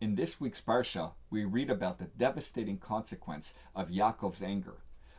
In this week's Parsha, we read about the devastating consequence of Yaakov's anger.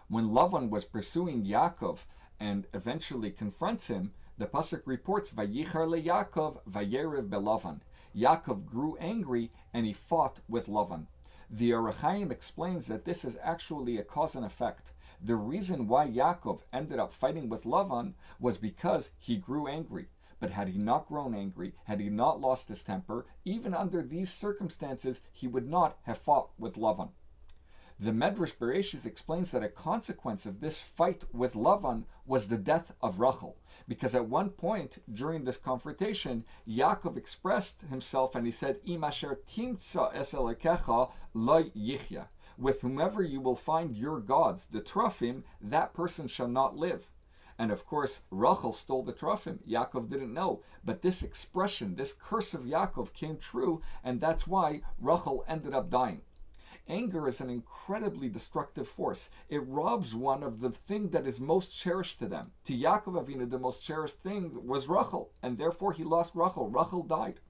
When Lavan was pursuing Yaakov and eventually confronts him, the pasuk reports, Vayichar leYaakov vayerev belavan. Yaakov grew angry and he fought with Lavan. The Orach Chaim explains that this is actually a cause and effect. The reason why Yaakov ended up fighting with Lavan was because he grew angry. But had he not grown angry, had he not lost his temper, even under these circumstances, he would not have fought with Lavan. The Medrash Bereshis explains that a consequence of this fight with Lavan was the death of Rachel, because at one point during this confrontation, Yaakov expressed himself and he said, "Im asher timtza es elokecha lo yichya." With whomever you will find your gods, the Trophim, that person shall not live. And of course, Rachel stole the Trophim. Yaakov didn't know. But this expression, this curse of Yaakov came true, and that's why Rachel ended up dying. Anger is an incredibly destructive force. It robs one of the thing that is most cherished to them. To Yaakov Avinu, the most cherished thing was Rachel, and therefore he lost Rachel. Rachel died.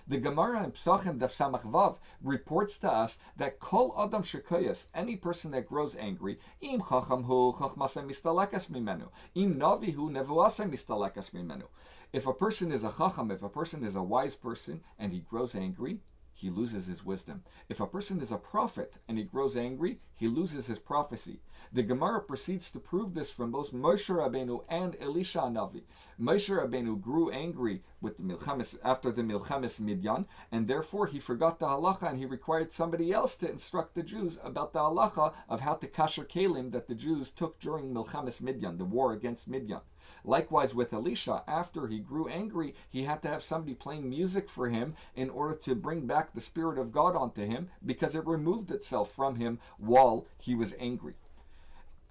The Gemara in Psachim Daf Samach Vav reports to us that Kol Adam Shekoyas, any person that grows angry, Im Chacham Hu Chachmasa Mistalekas Mimenu, Im Navi Hu Nevuasa Mistalekas Mimenu. If a person is a Chacham, if a person is a wise person, and he grows angry, he loses his wisdom. If a person is a prophet and he grows angry, he loses his prophecy. The Gemara proceeds to prove this from both Moshe Rabbeinu and Elisha Navi. Moshe Rabbeinu grew angry with the Milchames after the Milchames Midyan, and therefore he forgot the halacha and he required somebody else to instruct the Jews about the halacha of how to kasher kelim that the Jews took during Milchames Midyan, the war against Midyan. Likewise with Elisha, after he grew angry, he had to have somebody playing music for him in order to bring back the Spirit of God onto him, because it removed itself from him while he was angry.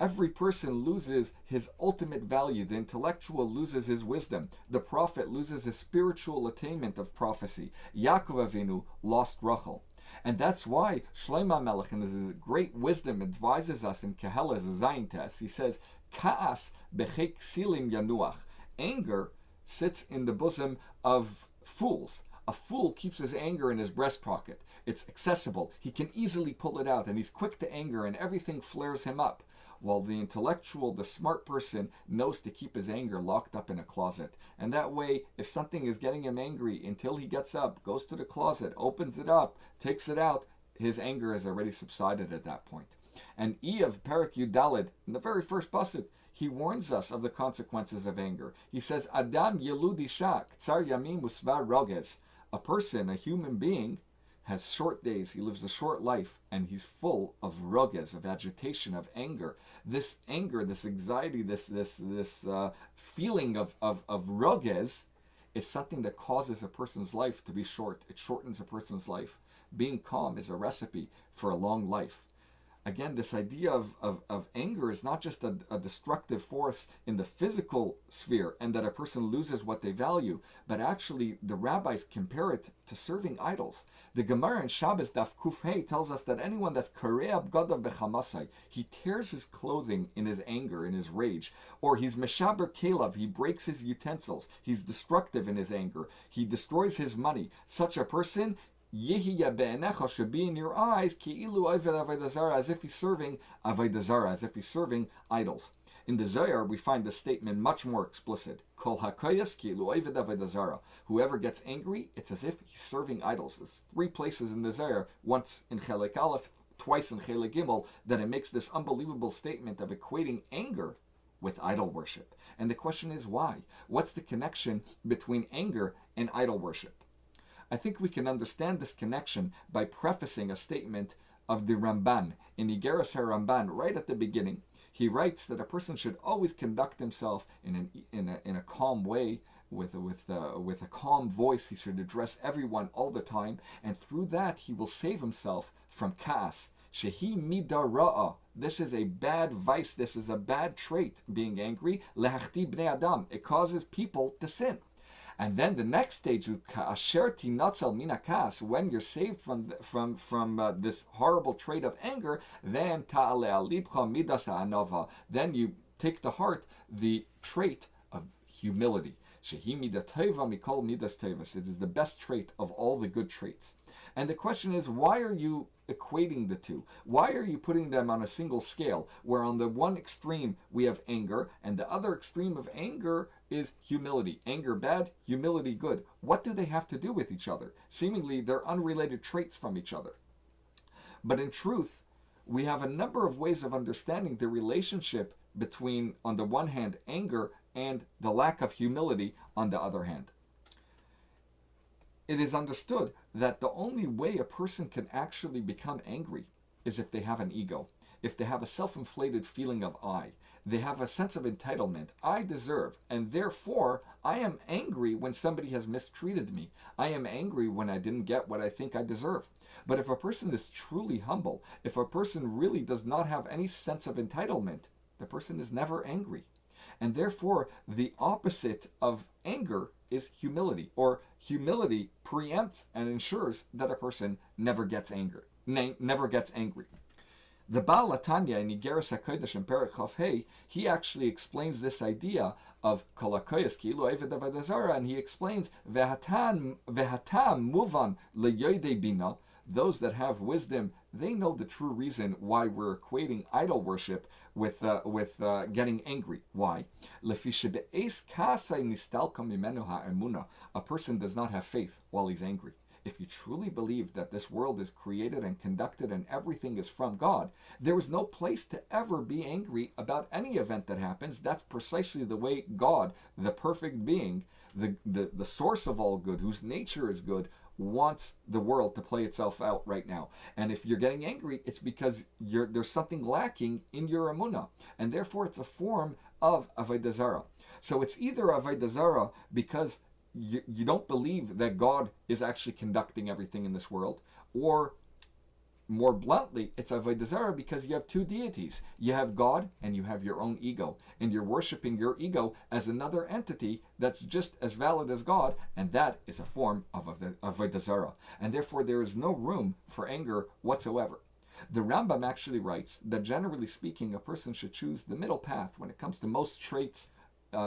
Every person loses his ultimate value. The intellectual loses his wisdom. The prophet loses his spiritual attainment of prophecy. Yaakov Avinu lost Rachel. And that's why Shlomo Melech, in his great wisdom, advises us in Kehelah Zayin Tes. He says, Ka'as bechek silim yanuach. Anger sits in the bosom of fools. A fool keeps his anger in his breast pocket. It's accessible. He can easily pull it out, and he's quick to anger, and everything flares him up. While the intellectual, the smart person, knows to keep his anger locked up in a closet. And that way, if something is getting him angry, until he gets up, goes to the closet, opens it up, takes it out, his anger has already subsided at that point. And of Perak Yudalid, in the very first pasuk, he warns us of the consequences of anger. He says, Adam yelud isha, ktsar yamim usvar roges. A person, a human being, has short days, he lives a short life, and he's full of roges, of agitation, of anger. This anger, this anxiety, this feeling of roges is something that causes a person's life to be short. It shortens a person's life. Being calm is a recipe for a long life. Again, this idea of anger is not just a destructive force in the physical sphere and that a person loses what they value, but actually the rabbis compare it to serving idols. The Gemara in Shabbos Daf Kuf Hey tells us that anyone that's kareab gadav bechamasai, he tears his clothing in his anger, in his rage, or he's meshaber kelav, he breaks his utensils, he's destructive in his anger, he destroys his money. Such a person, Yehiya be'enecha, should be in your eyes, ki'ilu oved avodah zarah, as if he's serving avodah zarah, as if he's serving idols. In the Zohar, we find the statement much more explicit. Kol hakoyas ki'ilu oved avodah zarah. Whoever gets angry, it's as if he's serving idols. There's 3 places in the Zohar, once in Chelek Aleph, twice in Chelek Gimel, that it makes this unbelievable statement of equating anger with idol worship. And the question is why? What's the connection between anger and idol worship? I think we can understand this connection by prefacing a statement of the Ramban in Igeras HaRamban right at the beginning. He writes that a person should always conduct himself in a calm way, with a calm voice. He should address everyone all the time, and through that he will save himself from Ka'as. Shehi midah ra'a. This is a bad vice. This is a bad trait. Being angry, lehachti bnei adam. It causes people to sin. And then the next stage, when you're saved from this horrible trait of anger, then then you take to heart the trait of humility. It is the best trait of all the good traits. And the question is, why are you equating the two? Why are you putting them on a single scale, where on the one extreme we have anger, and the other extreme of anger is humility? Anger bad, humility good. What do they have to do with each other? Seemingly, they're unrelated traits from each other. But in truth, we have a number of ways of understanding the relationship between, on the one hand, anger and the lack of humility on the other hand. It is understood that the only way a person can actually become angry is if they have an ego, if they have a self-inflated feeling of I. They have a sense of entitlement. I deserve, and therefore I am angry when somebody has mistreated me. I am angry when I didn't get what I think I deserve. But if a person is truly humble, if a person really does not have any sense of entitlement, the person is never angry. And therefore, the opposite of anger is humility, or humility preempts and ensures that a person never gets angry. The Baal Latanya in Igeres HaKodesh in Perek Chaf Hey, he actually explains this idea of Kol HaKoyes Ki'ilu Eved Avodah Zarah, and he explains Vehatam Muvan LeYodei Bina. Those that have wisdom, they know the true reason why we're equating idol worship with getting angry. Why? A person does not have faith while he's angry. If you truly believe that this world is created and conducted and everything is from God, there is no place to ever be angry about any event that happens. That's precisely the way God, the perfect being, the source of all good, whose nature is good, wants the world to play itself out right now. And if you're getting angry, it's because there's something lacking in your emunah, and therefore it's a form of avodah zarah. So it's either avodah zarah because you don't believe that God is actually conducting everything in this world, or more bluntly, it's avodah zarah because you have two deities. You have God and you have your own ego, and you're worshiping your ego as another entity that's just as valid as God, and that is a form of avodah zarah. And therefore, there is no room for anger whatsoever. The Rambam actually writes that generally speaking, a person should choose the middle path when it comes to most traits.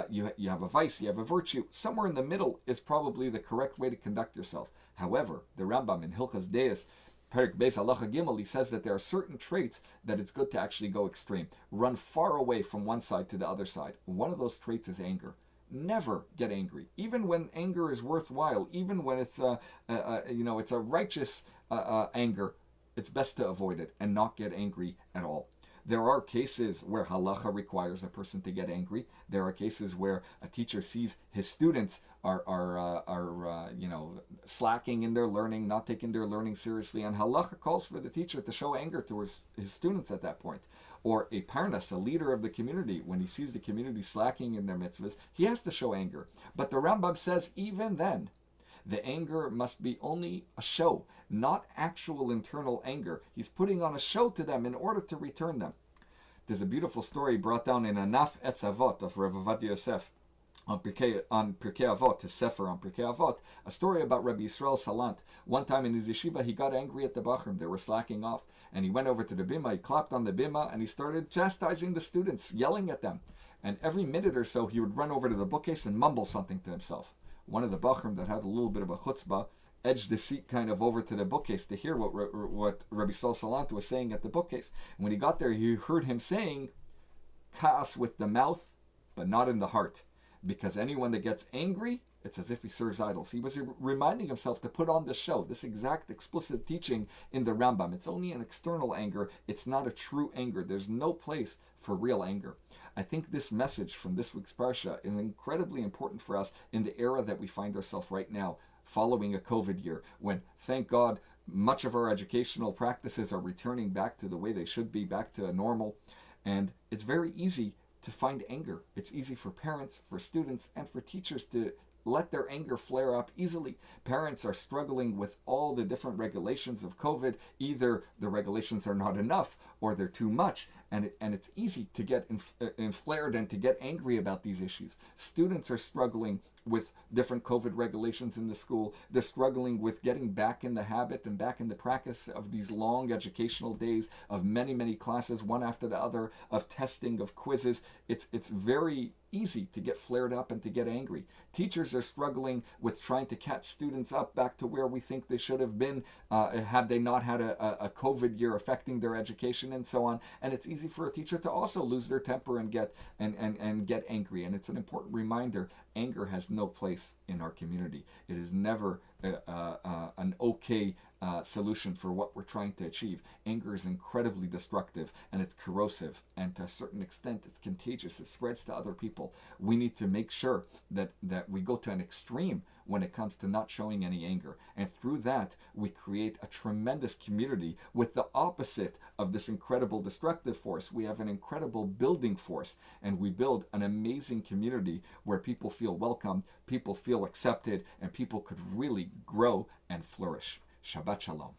You have a vice, you have a virtue. Somewhere in the middle is probably the correct way to conduct yourself. However, the Rambam in Hilchas Deis, Perek Beis Halacha Gimel, he says that there are certain traits that it's good to actually go extreme. Run far away from one side to the other side. One of those traits is anger. Never get angry, even when anger is worthwhile, even when it's it's a righteous anger. It's best to avoid it and not get angry at all. There are cases where halacha requires a person to get angry. There are cases where a teacher sees his students are slacking in their learning, not taking their learning seriously, and halacha calls for the teacher to show anger towards his students at that point. Or a parnas, a leader of the community, when he sees the community slacking in their mitzvahs, he has to show anger. But the Rambam says even then, the anger must be only a show, not actual internal anger. He's putting on a show to them in order to return them. There's a beautiful story brought down in Anaf Etz Avot of Rav Ovadia Yosef on Pirkei Avot, his Sefer on Pirkei Avot, a story about Rabbi Yisrael Salant. One time in his yeshiva, he got angry at the Bachrim. They were slacking off. And he went over to the bima, he clapped on the bima, and he started chastising the students, yelling at them. And every minute or so, he would run over to the bookcase and mumble something to himself. One of the Bachrim that had a little bit of a chutzpah edged the seat kind of over to the bookcase to hear what Rabbi Yisrael Salant was saying at the bookcase. And when he got there, he heard him saying, "Ka'as with the mouth, but not in the heart. Because anyone that gets angry, it's as if he serves idols." He was reminding himself to put on the show, this exact explicit teaching in the Rambam. It's only an external anger. It's not a true anger. There's no place for real anger. I think this message from this week's Parsha is incredibly important for us in the era that we find ourselves right now, following a COVID year, when, thank God, much of our educational practices are returning back to the way they should be, back to a normal. And it's very easy to find anger. It's easy for parents, for students, and for teachers to let their anger flare up easily. Parents are struggling with all the different regulations of COVID. Either the regulations are not enough or they're too much, and it's easy to get flared and to get angry about these issues. Students are struggling with different COVID regulations in the school. They're struggling with getting back in the habit and back in the practice of these long educational days of many, many classes, one after the other, of testing, of quizzes. It's very easy to get flared up and to get angry. Teachers are struggling with trying to catch students up back to where we think they should have been had they not had a COVID year affecting their education and so on. And it's easy for a teacher to also lose their temper and get angry. And it's an important reminder: anger has no place in our community. It is never an okay solution for what we're trying to achieve. Anger is incredibly destructive, and it's corrosive, and to a certain extent it's contagious. It spreads to other people. We need to make sure that we go to an extreme when it comes to not showing any anger, and through that we create a tremendous community with the opposite of this incredible destructive force. We have an incredible building force, and we build an amazing community where people feel welcomed, people feel accepted, and people could really grow and flourish. Shabbat Shalom.